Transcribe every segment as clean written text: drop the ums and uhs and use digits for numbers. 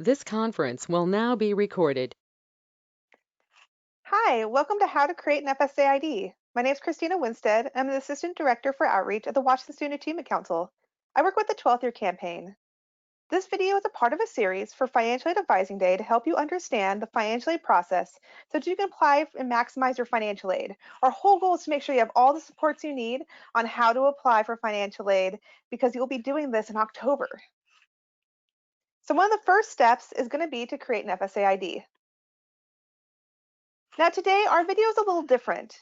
This conference will now be recorded. Hi, welcome to How to Create an FSA ID. My name is Christina Winstead. I'm the Assistant Director for Outreach at the Washington Student Achievement Council. I work with the 12th year campaign. This video is a part of a series for Financial Aid Advising Day to help you understand the financial aid process so that you can apply and maximize your financial aid. Our whole goal is to make sure you have all the supports you need on how to apply for financial aid because you'll be doing this in October. So one of the first steps is going to be to create an FSA ID. Now today, our video is a little different.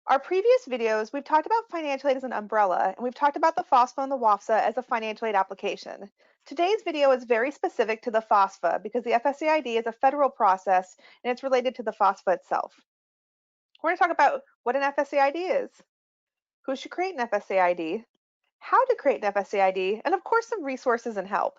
Our previous videos, we've talked about financial aid as an umbrella, and we've talked about the FAFSA and the WAFSA as a financial aid application. Today's video is very specific to the FAFSA because the FSA ID is a federal process and it's related to the FAFSA itself. We're going to talk about what an FSA ID is, who should create an FSA ID, how to create an FSA ID, and of course some resources and help.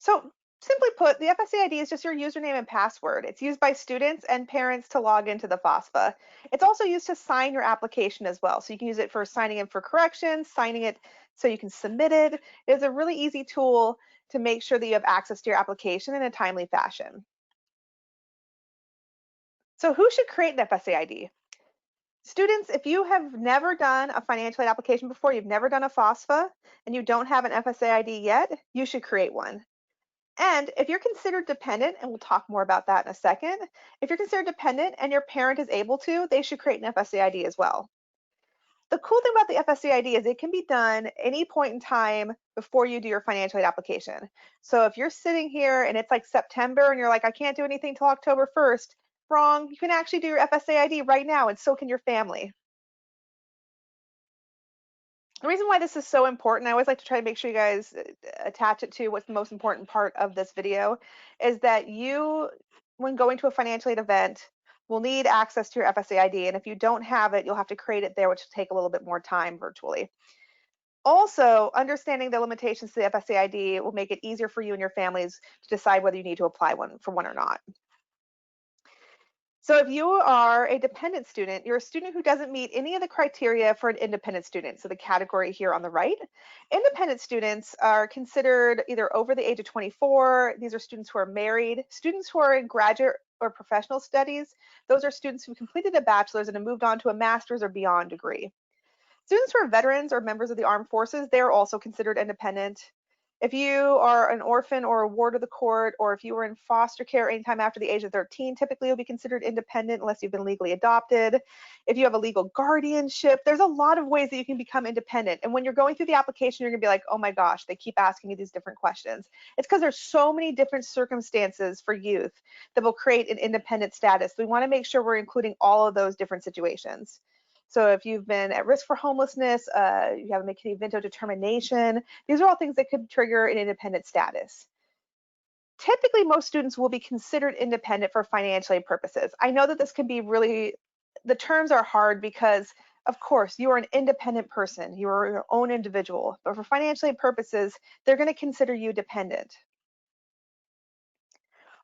So simply put, the FSA ID is just your username and password. It's used by students and parents to log into the FAFSA. It's also used to sign your application as well. So you can use it for signing in for corrections, signing it so you can submit it. It is a really easy tool to make sure that you have access to your application in a timely fashion. So who should create an FSA ID? Students, if you have never done a financial aid application before, you've never done a FAFSA, and you don't have an FSA ID yet, you should create one. And if you're considered dependent, and we'll talk more about that in a second, if you're considered dependent and your parent is able to, they should create an FSA ID as well. The cool thing about the FSA ID is it can be done any point in time before you do your financial aid application. So if you're sitting here and it's like September and you're like, I can't do anything till October 1st, wrong, you can actually do your FSA ID right now and so can your family. The reason why this is so important, I always like to try to make sure you guys attach it to what's the most important part of this video, is that you, when going to a financial aid event, will need access to your FSA ID. And if you don't have it, you'll have to create it there, which will take a little bit more time virtually. Also, understanding the limitations to the FSA ID will make it easier for you and your families to decide whether you need to apply for one or not. So if you are a dependent student, you're a student who doesn't meet any of the criteria for an independent student. So the category here on the right, independent students are considered either over the age of 24. These are students who are married, students who are in graduate or professional studies. Those are students who completed a bachelor's and have moved on to a master's or beyond degree. Students who are veterans or members of the armed forces, they are also considered independent. If you are an orphan or a ward of the court, or if you were in foster care anytime after the age of 13, typically you'll be considered independent unless you've been legally adopted. If you have a legal guardianship, there's a lot of ways that you can become independent. And when you're going through the application, you're gonna be like, oh my gosh, they keep asking me these different questions. It's because there's so many different circumstances for youth that will create an independent status. We wanna make sure we're including all of those different situations. So if you've been at risk for homelessness, you have a McKinney-Vento determination, these are all things that could trigger an independent status. Typically, most students will be considered independent for financial aid purposes. I know that this can be really, the terms are hard because, of course, you are an independent person, you are your own individual, but for financial aid purposes, they're going to consider you dependent.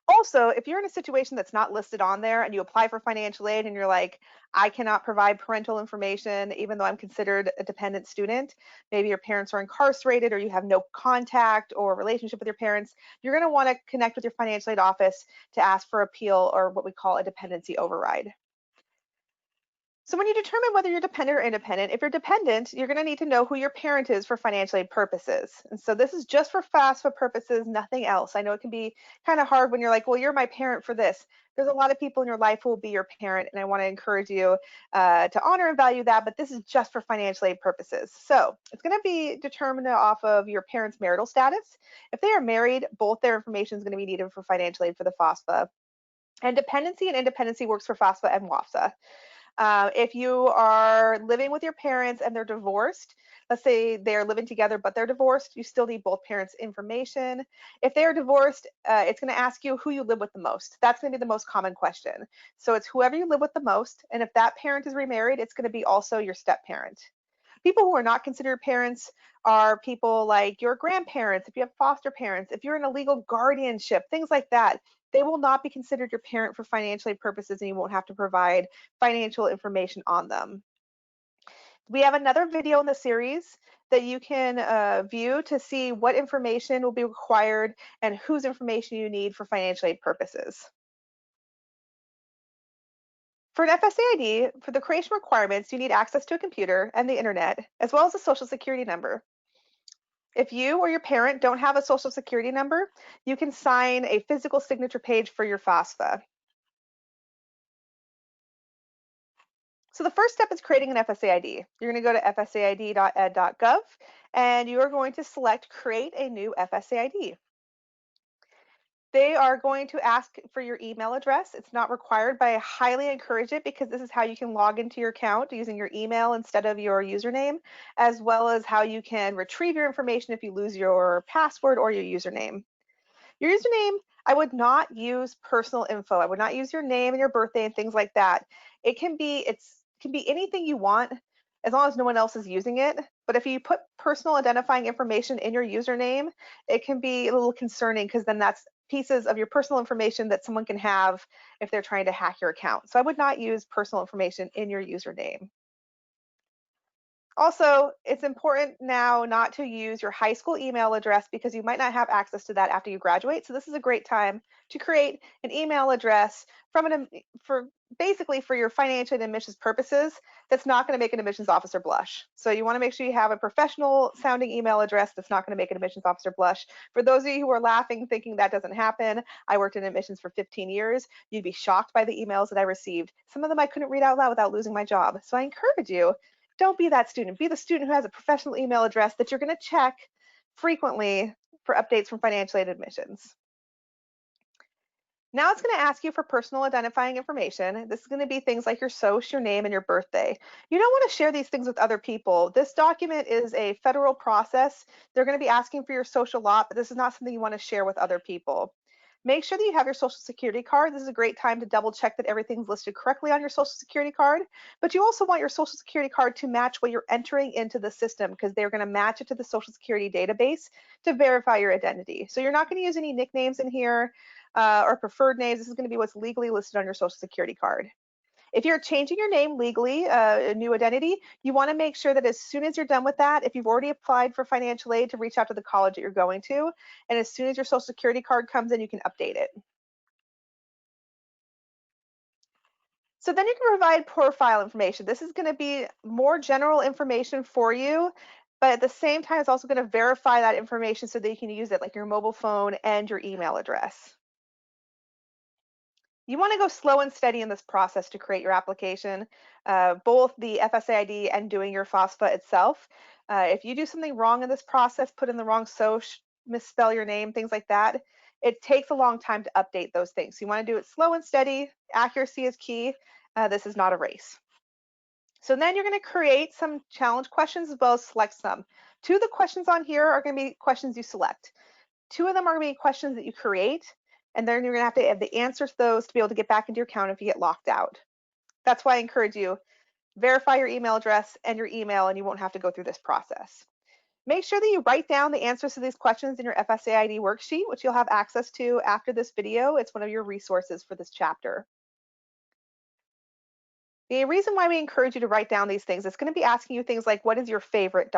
Also, if you're in a situation that's not listed on there and you apply for financial aid and you're like, I cannot provide parental information even though I'm considered a dependent student, maybe your parents are incarcerated or you have no contact or relationship with your parents, you're going to want to connect with your financial aid office to ask for appeal or what we call a dependency override. So when you determine whether you're dependent or independent, if you're dependent, you're going to need to know who your parent is for financial aid purposes. And so this is just for FAFSA purposes, nothing else. I know it can be kind of hard when you're like, well, you're my parent for this. There's a lot of people in your life who will be your parent, and I want to encourage you to honor and value that, but this is just for financial aid purposes. So it's going to be determined off of your parents' marital status. If they are married, both their information is going to be needed for financial aid for the FAFSA. And dependency and independency works for FAFSA and WAFSA. If you are living with your parents and they're divorced, let's say they're living together but they're divorced, you still need both parents' information. If they are divorced, it's going to ask you who you live with the most. That's going to be the most common question. So it's whoever you live with the most, and if that parent is remarried, it's going to be also your step parent. People who are not considered parents are people like your grandparents, if you have foster parents, if you're in a legal guardianship, things like that. They will not be considered your parent for financial aid purposes and you won't have to provide financial information on them. We have another video in the series that you can view to see what information will be required and whose information you need for financial aid purposes. For an FSA ID, for the creation requirements, you need access to a computer and the internet, as well as a social security number. If you or your parent don't have a social security number, you can sign a physical signature page for your FAFSA. So the first step is creating an FSA ID. You're going to go to fsaid.ed.gov and you are going to select Create a new FSA ID. They are going to ask for your email address. It's not required, but I highly encourage it because this is how you can log into your account using your email instead of your username, as well as how you can retrieve your information if you lose your password or your username. Your username, I would not use personal info. I would not use your name and your birthday and things like that. It can be anything you want as long as no one else is using it. But if you put personal identifying information in your username, it can be a little concerning because then that's pieces of your personal information that someone can have if they're trying to hack your account. So I would not use personal information in your username. Also, it's important now not to use your high school email address because you might not have access to that after you graduate. So this is a great time to create an email address for basically for your financial and admissions purposes that's not going to make an admissions officer blush. So you want to make sure you have a professional sounding email address that's not going to make an admissions officer blush. For those of you who are laughing thinking that doesn't happen, I worked in admissions for 15 years. You'd be shocked by the emails that I received. Some of them I couldn't read out loud without losing my job. So I encourage you, don't be that student. Be the student who has a professional email address that you're going to check frequently for updates from financial aid admissions. Now it's going to ask you for personal identifying information. This is going to be things like your social, your name, and your birthday. You don't want to share these things with other people. This document is a federal process. They're going to be asking for your social lot, but this is not something you want to share with other people. Make sure that you have your social security card. This is a great time to double check that everything's listed correctly on your social security card, but you also want your social security card to match what you're entering into the system because they're going to match it to the social security database to verify your identity. So you're not going to use any nicknames in here or preferred names. This is going to be what's legally listed on your social security card. If you're changing your name legally, a new identity, you want to make sure that as soon as you're done with that, if you've already applied for financial aid, to reach out to the college that you're going to, and as soon as your social security card comes in, you can update it. So then you can provide profile information. This is going to be more general information for you, but at the same time, it's also going to verify that information so that you can use it, like your mobile phone and your email address. You want to go slow and steady in this process to create your application, both the FSA ID and doing your FAFSA itself. If you do something wrong in this process, put in the wrong SOCH, misspell your name, things like that, it takes a long time to update those things. So you want to do it slow and steady. Accuracy is key. This is not a race. So then you're going to create some challenge questions as well as select some. Two of the questions on here are going to be questions you select. Two of them are going to be questions that you create, and then you're going to have the answers to those to be able to get back into your account if you get locked out. That's why I encourage you, verify your email address and your email, and you won't have to go through this process. Make sure that you write down the answers to these questions in your FSA ID worksheet, which you'll have access to after this video. It's one of your resources for this chapter. The reason why we encourage you to write down these things, it's going to be asking you things like, what is your favorite ...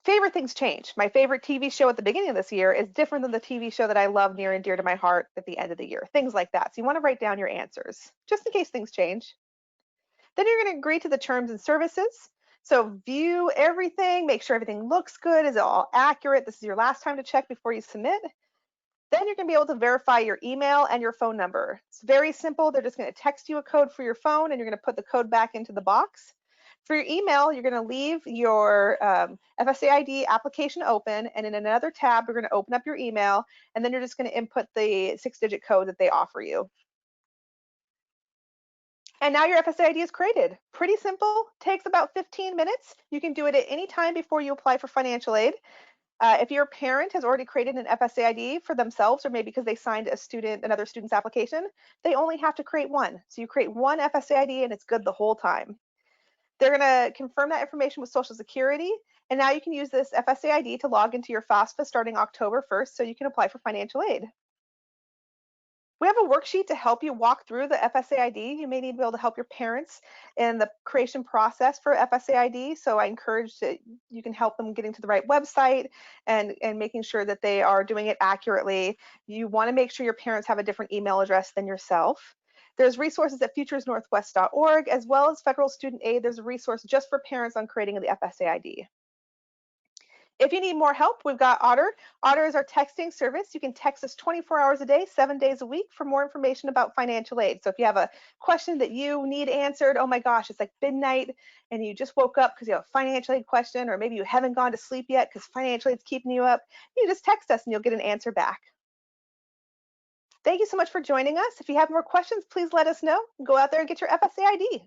Favorite things change. My favorite TV show at the beginning of this year is different than the TV show that I love near and dear to my heart at the end of the year. Things like that. So you want to write down your answers just in case things change. Then you're going to agree to the terms and services. So view everything, make sure everything looks good. Is it all accurate? This is your last time to check before you submit. Then you're going to be able to verify your email and your phone number. It's very simple. They're just going to text you a code for your phone and you're going to put the code back into the box. For your email, you're going to leave your FSA ID application open, and in another tab, you're going to open up your email, and then you're just going to input the 6-digit code that they offer you. And now your FSA ID is created. Pretty simple, takes about 15 minutes. You can do it at any time before you apply for financial aid. If your parent has already created an FSA ID for themselves, or maybe because they signed another student's application, they only have to create one. So you create one FSA ID and it's good the whole time. They're going to confirm that information with Social Security, and now you can use this FSA ID to log into your FAFSA starting October 1st so you can apply for financial aid. We have a worksheet to help you walk through the FSA ID. You may need to be able to help your parents in the creation process for FSA ID. So I encourage that you can help them getting to the right website and making sure that they are doing it accurately. You want to make sure your parents have a different email address than yourself. There's resources at futuresnorthwest.org as well as federal student aid. There's a resource just for parents on creating the FSA ID. If you need more help, we've got Otter. Otter is our texting service. You can text us 24 hours a day, 7 days a week for more information about financial aid. So if you have a question that you need answered, oh my gosh, it's like midnight and you just woke up because you have a financial aid question, or maybe you haven't gone to sleep yet because financial aid's keeping you up, you just text us and you'll get an answer back. Thank you so much for joining us. If you have more questions, please let us know. Go out there and get your FSA ID.